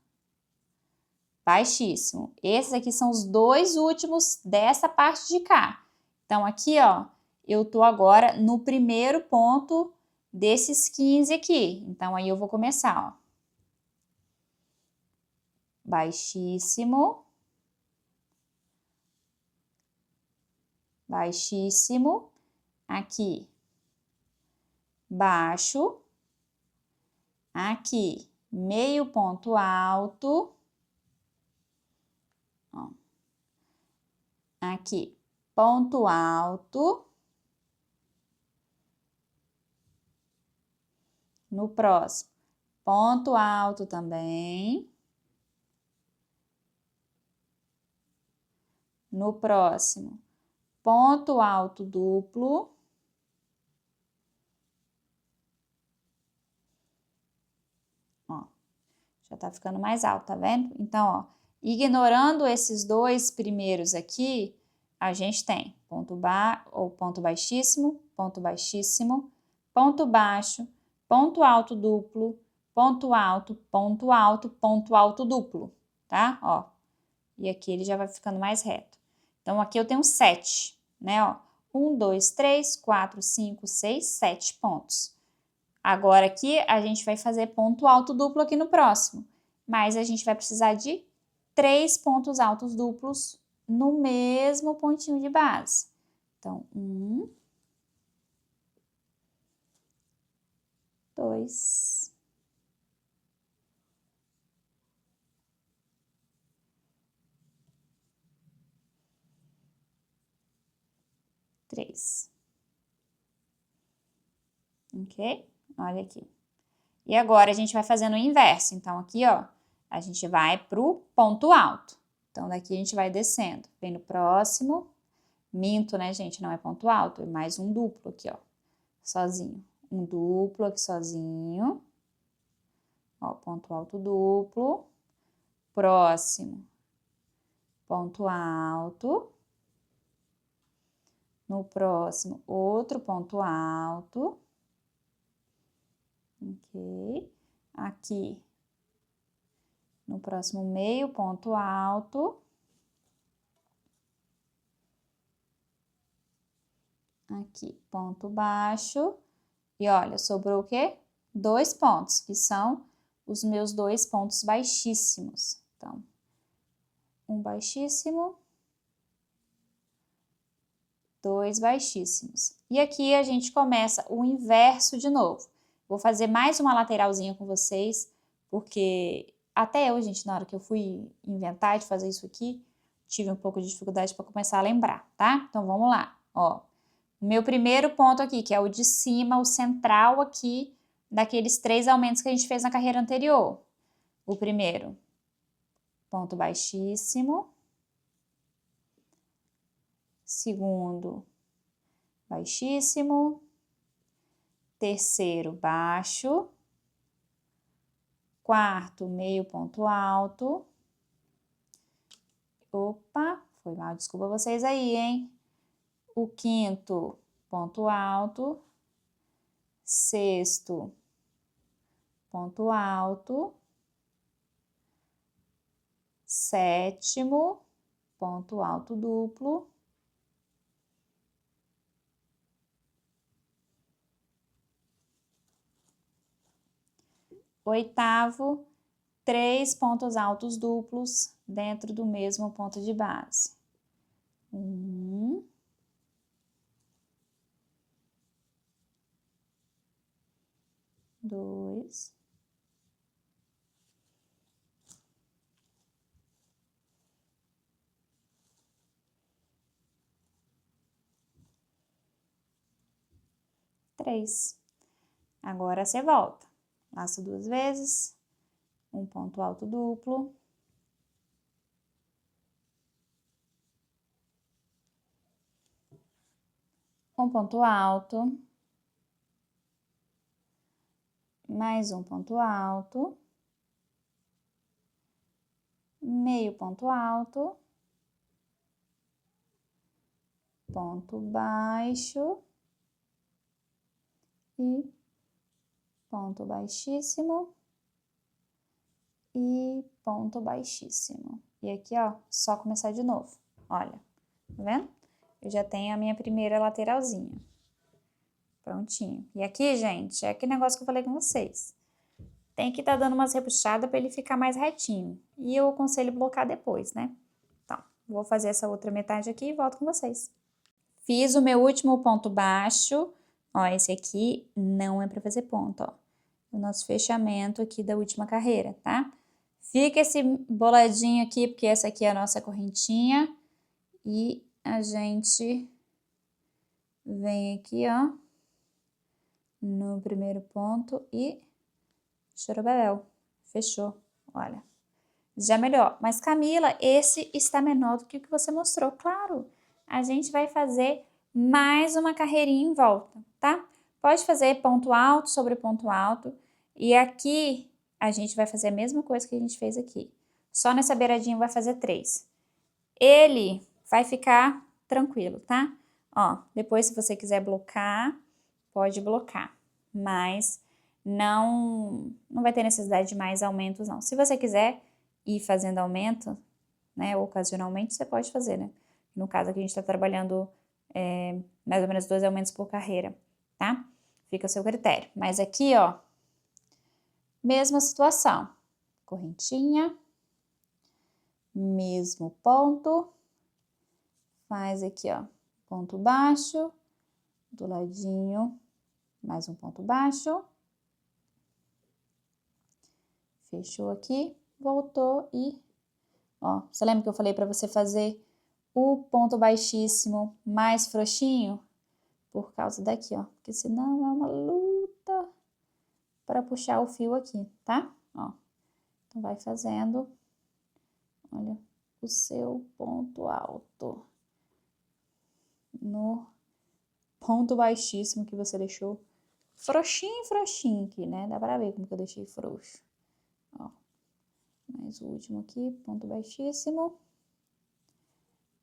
baixíssimo. Esses aqui são os 2 últimos dessa parte de cá. Então, aqui, ó, eu tô agora no primeiro ponto desses 15 aqui. Então, aí eu vou começar, ó. Baixíssimo, baixíssimo, aqui, baixo, aqui, meio ponto alto, ó, aqui, ponto alto, no próximo, ponto alto também, no próximo, ponto alto duplo, ó, já tá ficando mais alto, tá vendo? Então, ó, ignorando esses 2 primeiros aqui, a gente tem ponto ponto baixíssimo, ponto baixíssimo, ponto baixo, ponto alto duplo, ponto alto, ponto alto, ponto alto duplo, tá? Ó, e aqui ele já vai ficando mais reto. Então, aqui eu tenho 7, né, ó. 1, 2, 3, 4, 5, 6, 7 pontos. Agora aqui a gente vai fazer ponto alto duplo aqui no próximo, mas a gente vai precisar de 3 pontos altos duplos no mesmo pontinho de base. Então, 1, 2, 3. Ok? Olha aqui. E agora a gente vai fazendo o inverso. Então, aqui, ó, a gente vai pro ponto alto. Então, daqui a gente vai descendo. Vem no próximo. Minto, né, gente? Não é ponto alto, é mais um duplo aqui, ó. Sozinho. Um duplo aqui sozinho. Ó, ponto alto duplo. Próximo. Ponto alto. No próximo, outro ponto alto. Ok. Aqui. No próximo, meio ponto alto. Aqui, ponto baixo. E olha, sobrou o quê? 2 pontos, que são os meus 2 pontos baixíssimos. Então, um baixíssimo, 2 baixíssimos. E aqui a gente começa o inverso de novo. Vou fazer mais uma lateralzinha com vocês, porque até eu, gente, na hora que eu fui inventar de fazer isso aqui, tive um pouco de dificuldade para começar a lembrar, tá? Então, vamos lá, ó. O meu primeiro ponto aqui, que é o de cima, o central aqui, daqueles 3 aumentos que a gente fez na carreira anterior. O primeiro, ponto baixíssimo. Segundo, baixíssimo. Terceiro, baixo. Quarto, meio ponto alto. Opa, foi mal, desculpa vocês aí, hein? O quinto, ponto alto. Sexto, ponto alto. Sétimo, ponto alto duplo. Oitavo, 3 pontos altos duplos dentro do mesmo ponto de base. 1, 2, 3. Agora você volta. Laço 2 vezes, um ponto alto duplo. Um ponto alto. Mais um ponto alto. Meio ponto alto. Ponto baixo. E ponto baixíssimo. E ponto baixíssimo. E aqui, ó, só começar de novo. Olha, tá vendo? Eu já tenho a minha primeira lateralzinha. Prontinho. E aqui, gente, é aquele negócio que eu falei com vocês. Tem que estar dando umas repuxadas para ele ficar mais retinho. E eu aconselho blocar depois, né? Então, vou fazer essa outra metade aqui e volto com vocês. Fiz o meu último ponto baixo. Ó, esse aqui não é para fazer ponto, ó. O nosso fechamento aqui da última carreira, tá? Fica esse boladinho aqui, porque essa aqui é a nossa correntinha. E a gente vem aqui, ó, no primeiro ponto e chorobel. Fechou, olha. Já melhor. Mas, Camila, esse está menor do que o que você mostrou. Claro, a gente vai fazer mais uma carreirinha em volta, tá? Pode fazer ponto alto sobre ponto alto. E aqui, a gente vai fazer a mesma coisa que a gente fez aqui. Só nessa beiradinha vai fazer 3. Ele vai ficar tranquilo, tá? Ó, depois se você quiser blocar, pode blocar. Mas não vai ter necessidade de mais aumentos, não. Se você quiser ir fazendo aumento, né, ocasionalmente, você pode fazer, né? No caso aqui a gente tá trabalhando mais ou menos 2 aumentos por carreira, tá? Fica a seu critério. Mas aqui, ó, mesma situação. Correntinha, mesmo ponto, faz aqui, ó, ponto baixo, do ladinho, mais um ponto baixo. Fechou aqui, voltou e, ó, você lembra que eu falei para você fazer o ponto baixíssimo mais frouxinho? Por causa daqui, ó, porque senão é uma luta para puxar o fio aqui, tá? Ó, Então, vai fazendo, olha, o seu ponto alto no ponto baixíssimo que você deixou frouxinho aqui, né? Dá pra ver como que eu deixei frouxo. Ó, mais o último aqui, ponto baixíssimo.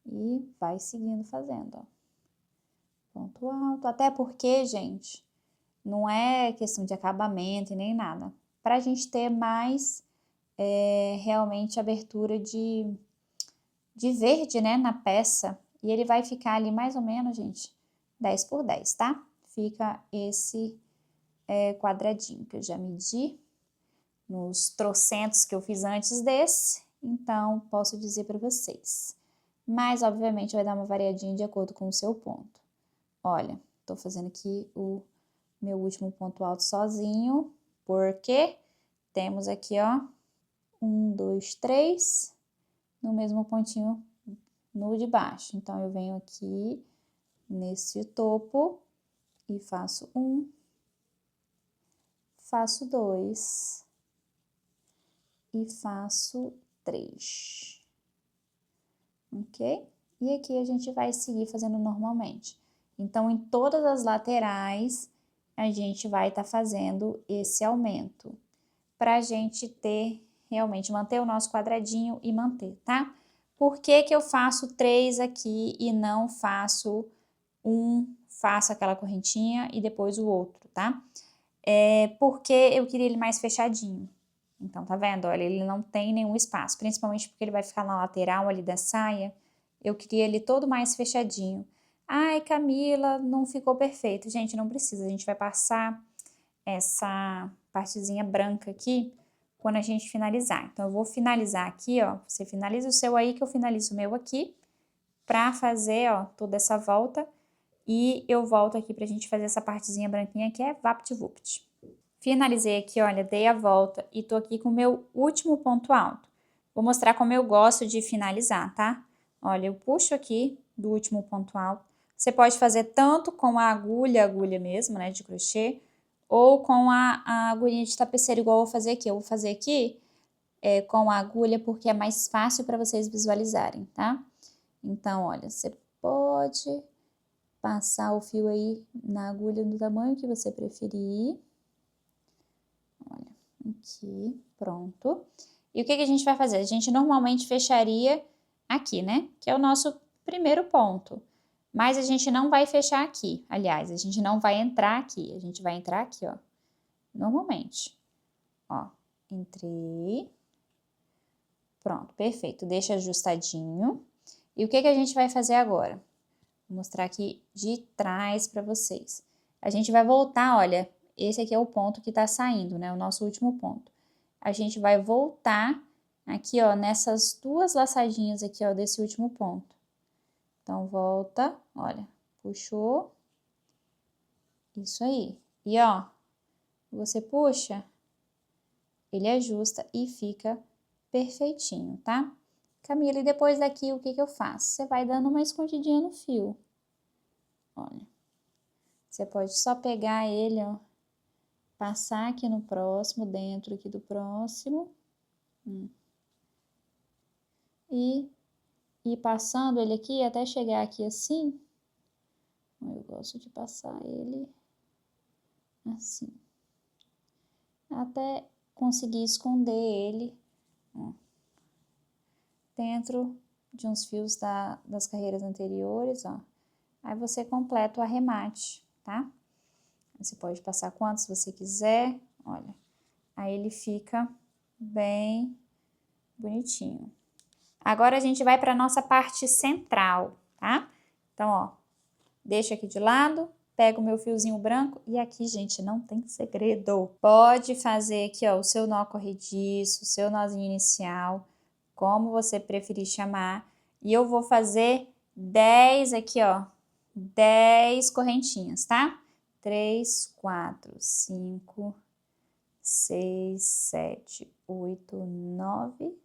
E vai seguindo fazendo, ó. Ponto alto, até porque, gente, não é questão de acabamento e nem nada. Pra gente ter mais, realmente, abertura de verde, né, na peça. E ele vai ficar ali mais ou menos, gente, 10 por 10, tá? Fica esse quadradinho que eu já medi nos trocentos que eu fiz antes desse. Então, posso dizer para vocês. Mas, obviamente, vai dar uma variadinha de acordo com o seu ponto. Olha, tô fazendo aqui o meu último ponto alto sozinho, porque temos aqui, ó, 1, 2, 3, no mesmo pontinho no de baixo. Então, eu venho aqui nesse topo e faço 1, faço 2 e faço 3, ok? E aqui a gente vai seguir fazendo normalmente. Então, em todas as laterais, a gente vai estar fazendo esse aumento, pra gente ter, realmente, manter o nosso quadradinho e manter, tá? Por que que eu faço 3 aqui e não faço faço aquela correntinha e depois o outro, tá? Porque eu queria ele mais fechadinho. Então, tá vendo? Olha, ele não tem nenhum espaço, principalmente porque ele vai ficar na lateral ali da saia. Eu queria ele todo mais fechadinho. Ai, Camila, não ficou perfeito. Gente, não precisa, a gente vai passar essa partezinha branca aqui quando a gente finalizar. Então, eu vou finalizar aqui, ó, você finaliza o seu aí que eu finalizo o meu aqui, pra fazer, ó, toda essa volta. E eu volto aqui pra gente fazer essa partezinha branquinha que é VaptVupt. Finalizei aqui, olha, dei a volta e tô aqui com o meu último ponto alto. Vou mostrar como eu gosto de finalizar, tá? Olha, eu puxo aqui do último ponto alto. Você pode fazer tanto com a agulha mesmo, né, de crochê, ou com a agulhinha de tapeceiro, igual eu vou fazer aqui. Eu vou fazer aqui com a agulha porque é mais fácil para vocês visualizarem, tá? Então, olha, você pode passar o fio aí na agulha do tamanho que você preferir. Olha, aqui, pronto. E o que que a gente vai fazer? A gente normalmente fecharia aqui, né? Que é o nosso primeiro ponto. Mas a gente não vai fechar aqui. Aliás, a gente não vai entrar aqui. A gente vai entrar aqui, ó. Normalmente. Ó, entrei. Pronto, perfeito. Deixa ajustadinho. E o que que a gente vai fazer agora? Vou mostrar aqui de trás para vocês. A gente vai voltar, olha, esse aqui é o ponto que tá saindo, né? O nosso último ponto. A gente vai voltar aqui, ó, nessas duas laçadinhas aqui, ó, desse último ponto. Então, volta, olha, puxou. Isso aí. E, ó, você puxa, ele ajusta e fica perfeitinho, tá? Camila, e depois daqui, o que que eu faço? Você vai dando uma escondidinha no fio. Olha. Você pode só pegar ele, ó, passar aqui no próximo, dentro aqui do próximo. E ir passando ele aqui até chegar aqui assim. Eu gosto de passar ele assim. Até conseguir esconder ele, ó, dentro de uns fios das carreiras anteriores, ó. Aí você completa o arremate, tá? Você pode passar quantos você quiser, olha. Aí ele fica bem bonitinho. Agora a gente vai para a nossa parte central, tá? Então, ó, deixa aqui de lado, pego o meu fiozinho branco e aqui, gente, não tem segredo. Pode fazer aqui, ó, o seu nó corrediço, o seu nozinho inicial, como você preferir chamar. E eu vou fazer 10 aqui, ó, 10 correntinhas, tá? 3, 4, 5, 6, 7, 8, 9,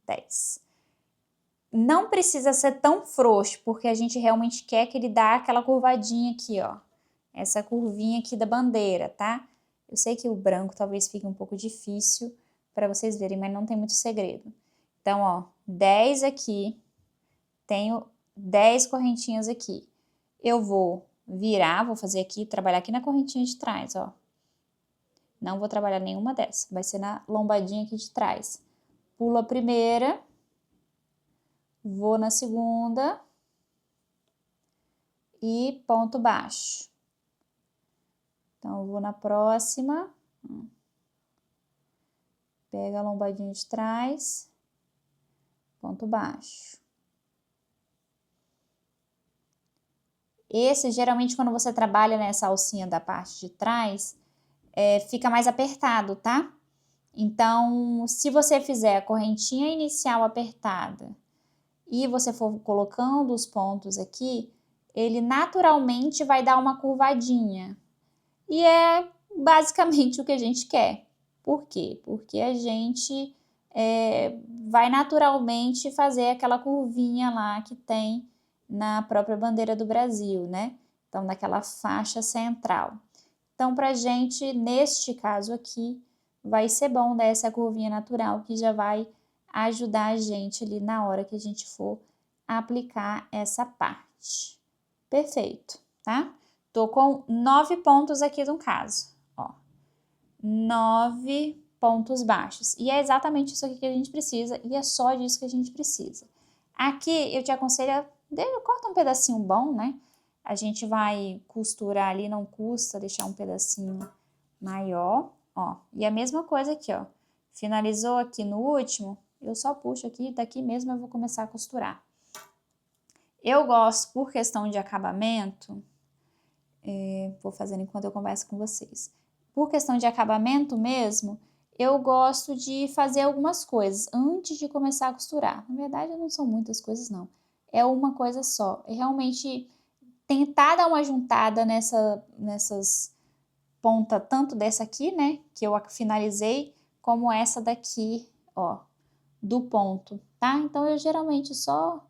10. Não precisa ser tão frouxo, porque a gente realmente quer que ele dá aquela curvadinha aqui, ó. Essa curvinha aqui da bandeira, tá? Eu sei que o branco talvez fique um pouco difícil, para vocês verem, mas não tem muito segredo. Então, ó, 10 aqui, tenho 10 correntinhas aqui. Eu vou virar, vou fazer aqui, trabalhar aqui na correntinha de trás, ó. Não vou trabalhar nenhuma dessa, vai ser na lombadinha aqui de trás. Pulo a primeira, vou na segunda e ponto baixo. Então, eu vou na próxima, pega a lombadinha de trás, ponto baixo. Esse, geralmente, quando você trabalha nessa alcinha da parte de trás, fica mais apertado, tá? Então, se você fizer a correntinha inicial apertada e você for colocando os pontos aqui, ele naturalmente vai dar uma curvadinha. E é basicamente o que a gente quer. Por quê? Porque a gente vai naturalmente fazer aquela curvinha lá que tem na própria bandeira do Brasil, né? Então, naquela faixa central. Então, pra gente, neste caso aqui, vai ser bom dar essa curvinha natural que já vai ajudar a gente ali na hora que a gente for aplicar essa parte. Perfeito, tá? Tô com 9 pontos aqui no caso, ó. 9 pontos baixos. E é exatamente isso aqui que a gente precisa, e é só disso que a gente precisa. Aqui, eu te aconselho, corta um pedacinho bom, né? A gente vai costurar ali, não custa deixar um pedacinho maior, ó. E a mesma coisa aqui, ó. Finalizou aqui no último, eu só puxo aqui, daqui mesmo eu vou começar a costurar. Eu gosto, por questão de acabamento, vou fazendo enquanto eu converso com vocês. Por questão de acabamento mesmo, eu gosto de fazer algumas coisas antes de começar a costurar. Na verdade, não são muitas coisas, não. É uma coisa só. É realmente tentar dar uma juntada nessas pontas, tanto dessa aqui, né, que eu finalizei, como essa daqui, ó, do ponto, tá? Então, eu geralmente só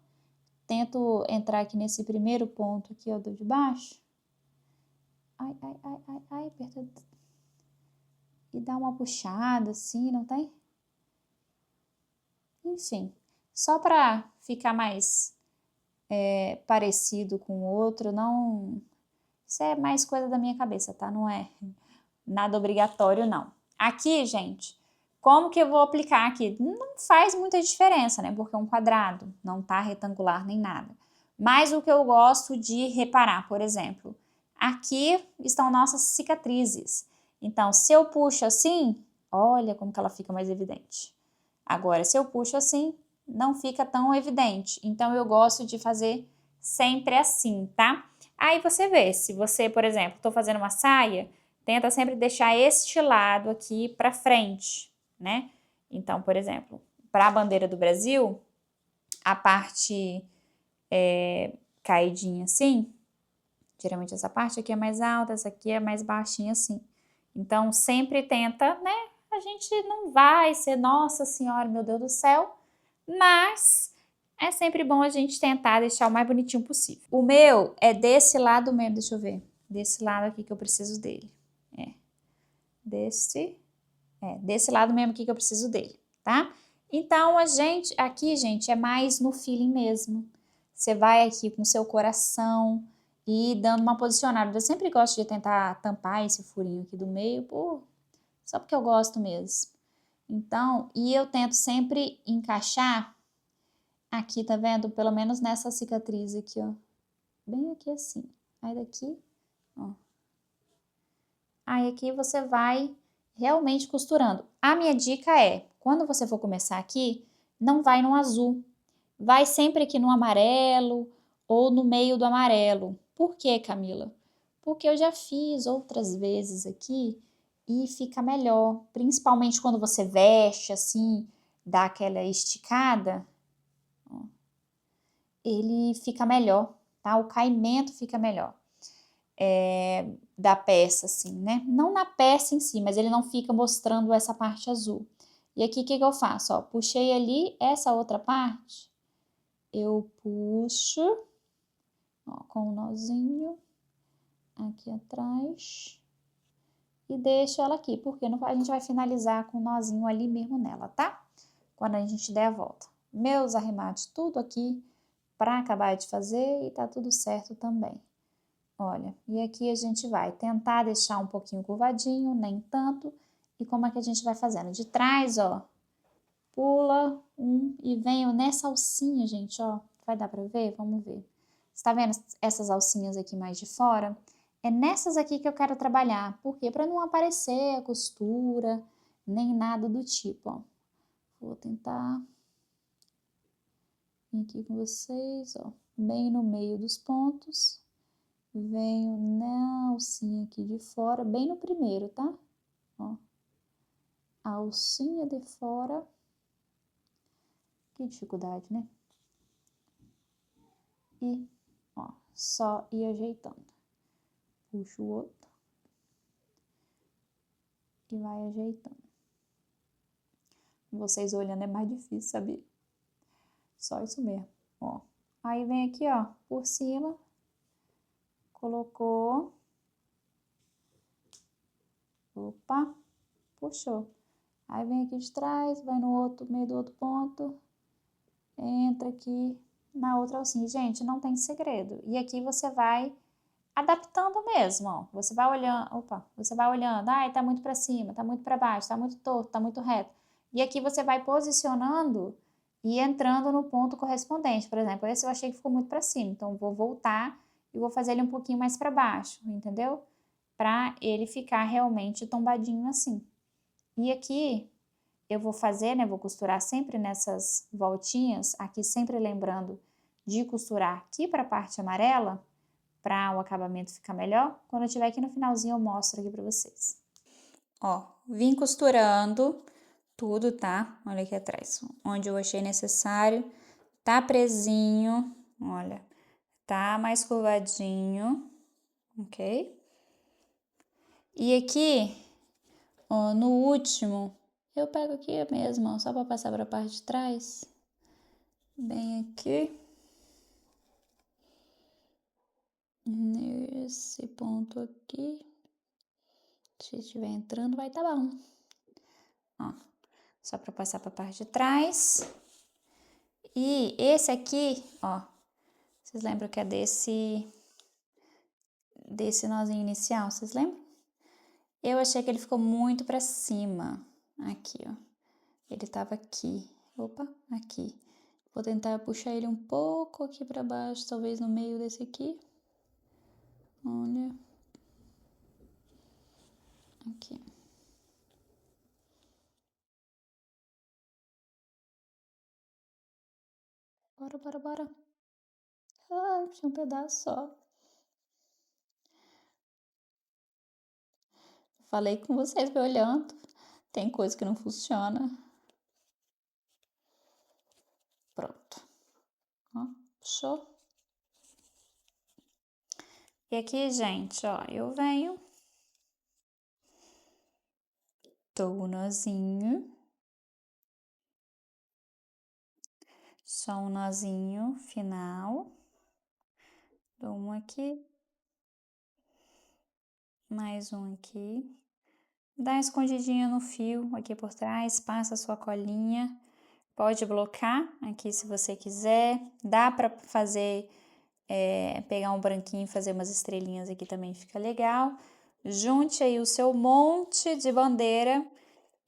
tento entrar aqui nesse primeiro ponto aqui, ó, do de baixo. Ai, ai, ai, ai, ai, aperta. E dá uma puxada assim, não tem? Enfim, só para ficar mais parecido com o outro, não... Isso é mais coisa da minha cabeça, tá? Não é nada obrigatório, não. Aqui, gente, como que eu vou aplicar aqui? Não faz muita diferença, né? Porque é um quadrado, não tá retangular nem nada. Mas o que eu gosto de reparar, por exemplo, aqui estão nossas cicatrizes. Então, se eu puxo assim, olha como que ela fica mais evidente. Agora, se eu puxo assim, não fica tão evidente. Então, eu gosto de fazer sempre assim, tá? Aí você vê, se você, por exemplo, tô fazendo uma saia, tenta sempre deixar este lado aqui para frente, né? Então, por exemplo, para a bandeira do Brasil, a parte caidinha assim, geralmente essa parte aqui é mais alta, essa aqui é mais baixinha assim. Então, sempre tenta, né? A gente não vai ser, nossa senhora, meu Deus do céu, mas é sempre bom a gente tentar deixar o mais bonitinho possível. O meu é desse lado mesmo, deixa eu ver. Desse lado aqui que eu preciso dele. Desse lado mesmo aqui que eu preciso dele, tá? Então, aqui, gente, é mais no feeling mesmo. Você vai aqui com o seu coração e dando uma posicionada. Eu sempre gosto de tentar tampar esse furinho aqui do meio, só porque eu gosto mesmo. Então, e eu tento sempre encaixar aqui, tá vendo? Pelo menos nessa cicatriz aqui, ó. Bem aqui assim. Aí daqui, ó. Aí aqui você vai realmente costurando. A minha dica é, quando você for começar aqui, não vai no azul. Vai sempre aqui no amarelo ou no meio do amarelo. Por quê, Camila? Porque eu já fiz outras vezes aqui e fica melhor. Principalmente quando você veste assim, dá aquela esticada, ó, ele fica melhor, tá? O caimento fica melhor. Da peça, assim, né? Não na peça em si, mas ele não fica mostrando essa parte azul. E aqui, o que eu faço? Ó, puxei ali essa outra parte, eu puxo, ó, com o nozinho aqui atrás e deixo ela aqui, porque a gente vai finalizar com um nozinho ali mesmo nela, tá? Quando a gente der a volta. Meus arremates tudo aqui para acabar de fazer e tá tudo certo também. Olha, e aqui a gente vai tentar deixar um pouquinho curvadinho, nem tanto. E como é que a gente vai fazendo? De trás, ó, pula um e venho nessa alcinha, gente, ó. Vai dar pra ver? Vamos ver. Você tá vendo essas alcinhas aqui mais de fora? É nessas aqui que eu quero trabalhar. Por quê? Pra não aparecer a costura, nem nada do tipo, ó. Vou tentar vir aqui com vocês, ó. Bem no meio dos pontos. Venho na alcinha aqui de fora, bem no primeiro, tá? Ó. A alcinha de fora. Que dificuldade, né? E, ó, só ir ajeitando. Puxa o outro. E vai ajeitando. Vocês olhando é mais difícil, sabia? Só isso mesmo, ó. Aí vem aqui, ó, por cima. Colocou. Opa, puxou. Aí vem aqui de trás, vai no outro, meio do outro ponto. Entra aqui na outra alcinha. Gente, não tem segredo. E aqui você vai adaptando mesmo, ó. Você vai olhando, opa, você vai olhando, ai, tá muito para cima, tá muito para baixo, tá muito torto, tá muito reto. E aqui você vai posicionando e entrando no ponto correspondente. Por exemplo, esse eu achei que ficou muito para cima, então vou voltar e vou fazer ele um pouquinho mais para baixo, entendeu? Para ele ficar realmente tombadinho assim. E aqui eu vou fazer, né, vou costurar sempre nessas voltinhas, aqui sempre lembrando de costurar aqui para a parte amarela, para o acabamento ficar melhor. Quando eu estiver aqui no finalzinho eu mostro aqui para vocês. Ó, vim costurando tudo, tá? Olha aqui atrás, onde eu achei necessário, tá presinho, olha, tá mais curvadinho, ok? E aqui, ó, no último, eu pego aqui mesmo, ó, só para passar para a parte de trás, bem aqui. Nesse ponto aqui, se estiver entrando vai tá bom. Ó, só para passar para a parte de trás. E esse aqui, ó, vocês lembram que é desse nozinho inicial, vocês lembram? Eu achei que ele ficou muito para cima, aqui, ó. Ele tava aqui, opa, aqui. Vou tentar puxar ele um pouco aqui para baixo, talvez no meio desse aqui. Olha. Aqui. Bora, bora, bora. Ah, tinha um pedaço só. Falei com vocês, me olhando. Tem coisa que não funciona. Pronto. Ó, puxou. E aqui, gente, ó, eu venho. Dou o nozinho. Só um nozinho final. Dou um aqui. Mais um aqui. Dá uma escondidinha no fio aqui por trás, passa a sua colinha. Pode blocar aqui se você quiser. Dá para fazer, pegar um branquinho e fazer umas estrelinhas aqui também fica legal. Junte aí o seu monte de bandeira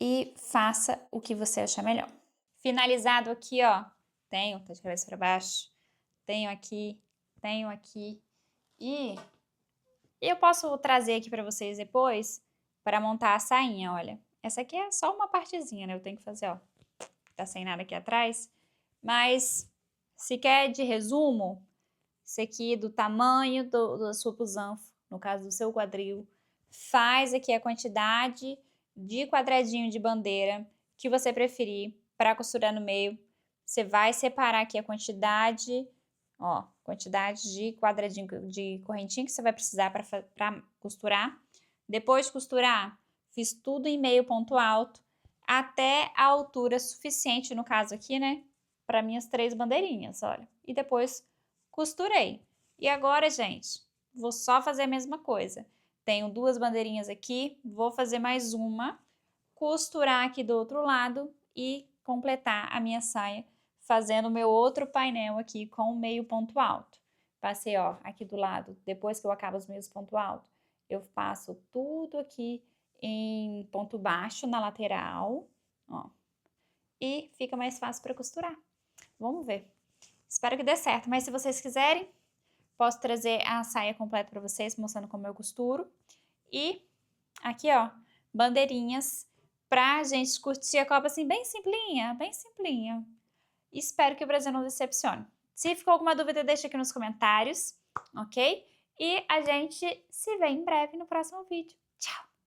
e faça o que você achar melhor. Finalizado aqui, ó. Tenho, tá de cabeça para baixo. Tenho aqui. E eu posso trazer aqui para vocês depois para montar a sainha, olha. Essa aqui é só uma partezinha, né? Eu tenho que fazer, ó. Tá sem nada aqui atrás. Mas, se quer de resumo, esse aqui do tamanho da sua busanfa, no caso do seu quadril, faz aqui a quantidade de quadradinho de bandeira que você preferir para costurar no meio. Você vai separar aqui a quantidade, ó, quantidade de quadradinho de correntinha que você vai precisar para costurar. Depois de costurar, fiz tudo em meio ponto alto, até a altura suficiente, no caso aqui, né, para minhas 3 bandeirinhas, olha. E depois costurei. E agora, gente, vou só fazer a mesma coisa. Tenho 2 bandeirinhas aqui, vou fazer mais uma, costurar aqui do outro lado e completar a minha saia, fazendo o meu outro painel aqui com meio ponto alto. Passei, ó, aqui do lado, depois que eu acabo os meios ponto alto, eu passo tudo aqui em ponto baixo na lateral, ó, e fica mais fácil para costurar. Vamos ver. Espero que dê certo, mas se vocês quiserem, posso trazer a saia completa para vocês, mostrando como eu costuro. E aqui, ó, bandeirinhas pra gente curtir a Copa assim, bem simplinha, bem simplinha. Espero que o Brasil não decepcione. Se ficou alguma dúvida, deixa aqui nos comentários, ok? E a gente se vê em breve no próximo vídeo. Tchau!